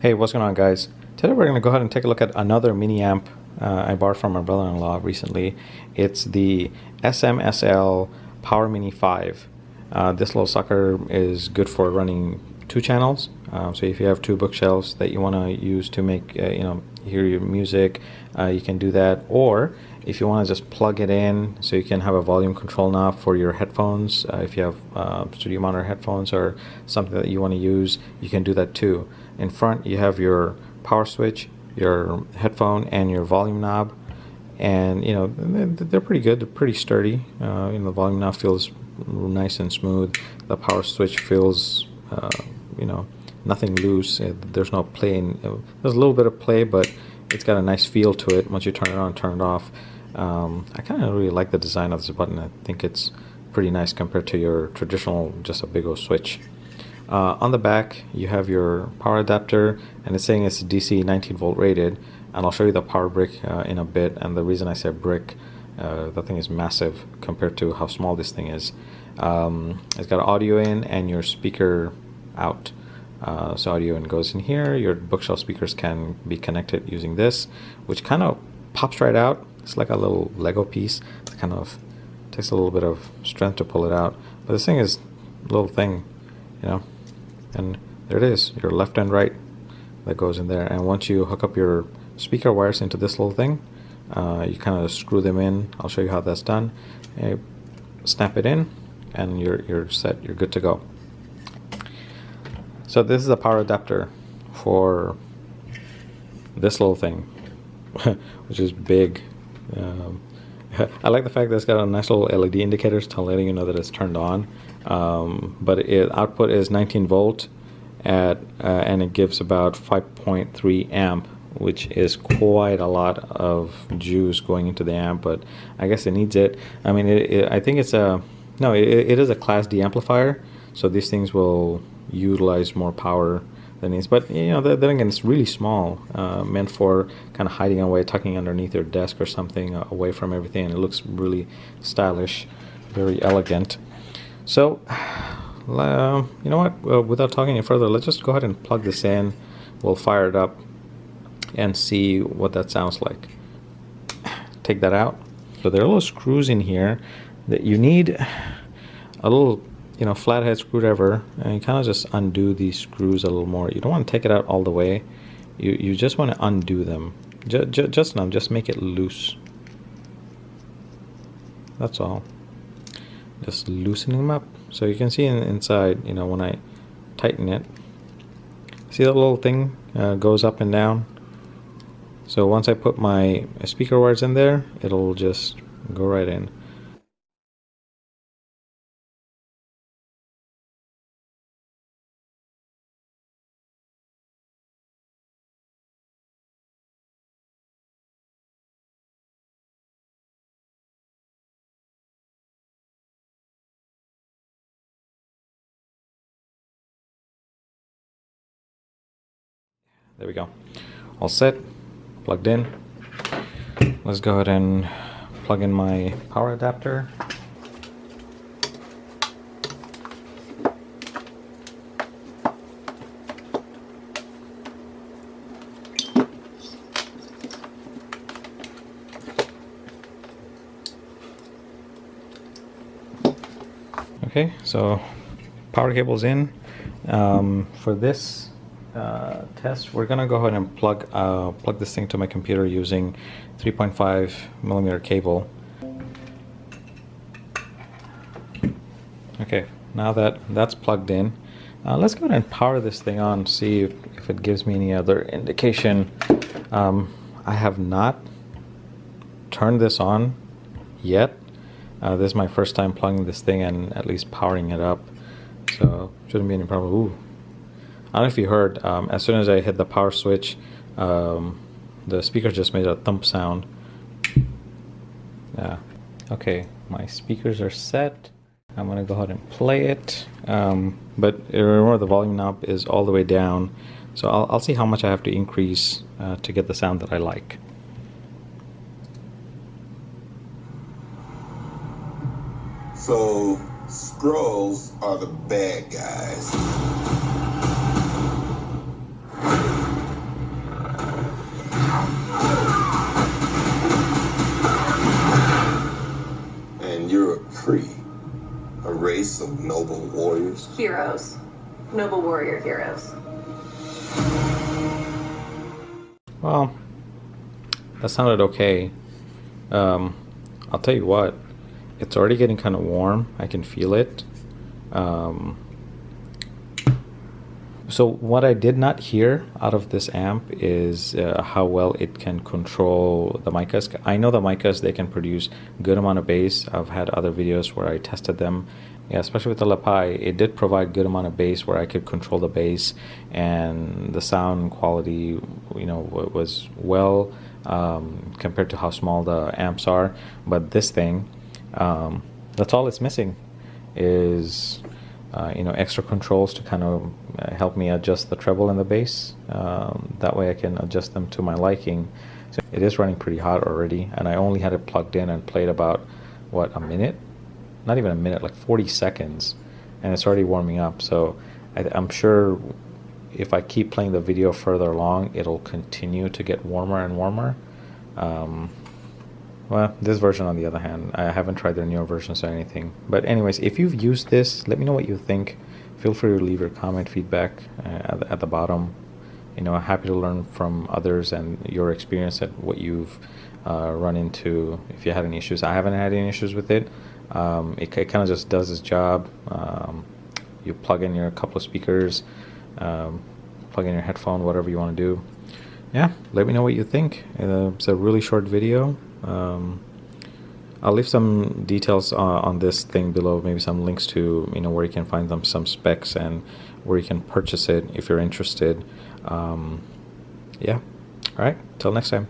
Hey, what's going on, guys? Today we're going to go ahead and take a look at another mini amp I bought from my brother-in-law recently. It's the SMSL Power Mini 5. This little sucker is good for running two channels. So if you have two bookshelves that you want to use to make hear your music, you can do that. Or if you want to just plug it in so you can have a volume control knob for your headphones, if you have studio monitor headphones or something that you want to use, you can do that too. In front you have your power switch, your headphone, and your volume knob, and they're pretty good. They're pretty sturdy. The volume knob feels nice and smooth. The power switch feels nothing loose. There's no play. There's a little bit of play, but it's got a nice feel to it once you turn it on and turn it off. I kind of really like the design of this button. I think it's pretty nice compared to your traditional just a big old switch. On the back you have your power adapter, and it's saying it's DC 19 volt rated, and I'll show you the power brick in a bit. And the reason I said brick, the thing is massive compared to how small this thing is. It's got audio in and your speaker out. So audio in goes in here. Your bookshelf speakers can be connected using this, which kind of pops right out. It's like a little Lego piece. It kind of takes a little bit of strength to pull it out, but this thing is a little thing, and there it is, your left and right that goes in there. And once you hook up your speaker wires into this little thing, you kind of screw them in. I'll show you how that's done. Snap it in and you're set, you're good to go. So this is a power adapter for this little thing, which is big. I like the fact that it's got a nice little LED indicators to letting you know that it's turned on. But output is 19 volt and it gives about 5.3 amp, which is quite a lot of juice going into the amp, but I guess it needs it. I mean, I think it's it is a Class D amplifier, so these things will utilize more power than needs. But then again, it's really small, meant for kind of hiding away, tucking underneath your desk or something, away from everything, and it looks really stylish, very elegant. So you know what, without talking any further, let's just go ahead and plug this in. We'll fire it up and see what that sounds like. Take that out. So there are little screws in here that you need a little flathead screwdriver, and you kind of just undo these screws a little more. You don't want to take it out all the way. You just want to undo them just enough, just make it loose. That's all. Just loosening them up so you can see inside. When I tighten it, see that little thing goes up and down. So once I put my speaker wires in there, it'll just go right in. There we go. All set, plugged in. Let's go ahead and plug in my power adapter. Okay, so power cable's in. For this test, we're gonna go ahead and plug this thing to my computer using 3.5 millimeter cable. Okay, now that that's plugged in, let's go ahead and power this thing on, see if it gives me any other indication. I have not turned this on yet. This is my first time plugging this thing and at least powering it up, so shouldn't be any problem. Ooh. I don't know if you heard, as soon as I hit the power switch, the speaker just made a thump sound. Yeah. Okay, my speakers are set. I'm gonna go ahead and play it. But remember, the volume knob is all the way down, so I'll see how much I have to increase to get the sound that I like. So Skrulls are the bad guys. race of noble warriors? Heroes. Noble warrior heroes. Well, that sounded okay. I'll tell you what, it's already getting kind of warm. I can feel it. So what I did not hear out of this amp is how well it can control the micas. I know the micas, they can produce good amount of bass. I've had other videos where I tested them. Yeah, especially with the Lapai, it did provide good amount of bass where I could control the bass, and the sound quality, you know, was well compared to how small the amps are. But this thing, that's all it's missing is you know, extra controls to kind of help me adjust the treble and the bass. That way I can adjust them to my liking. So it is running pretty hot already, and I only had it plugged in and played about, what, a minute? Not even a minute, like 40 seconds, and it's already warming up. So I'm sure if I keep playing the video further along, it'll continue to get warmer and warmer. Well, this version, on the other hand, I haven't tried their newer versions or anything. But anyways, if you've used this, let me know what you think. Feel free to leave your comment, feedback at the bottom. You know, I'm happy to learn from others and your experience at what you've run into. If you had any issues, I haven't had any issues with it. It kind of just does its job. You plug in your couple of speakers, plug in your headphone, whatever you want to do. Yeah, let me know what you think. It's a really short video. I'll leave some details on this thing below, maybe some links to, you know, where you can find some specs and where you can purchase it if you're interested. Yeah, all right, till next time.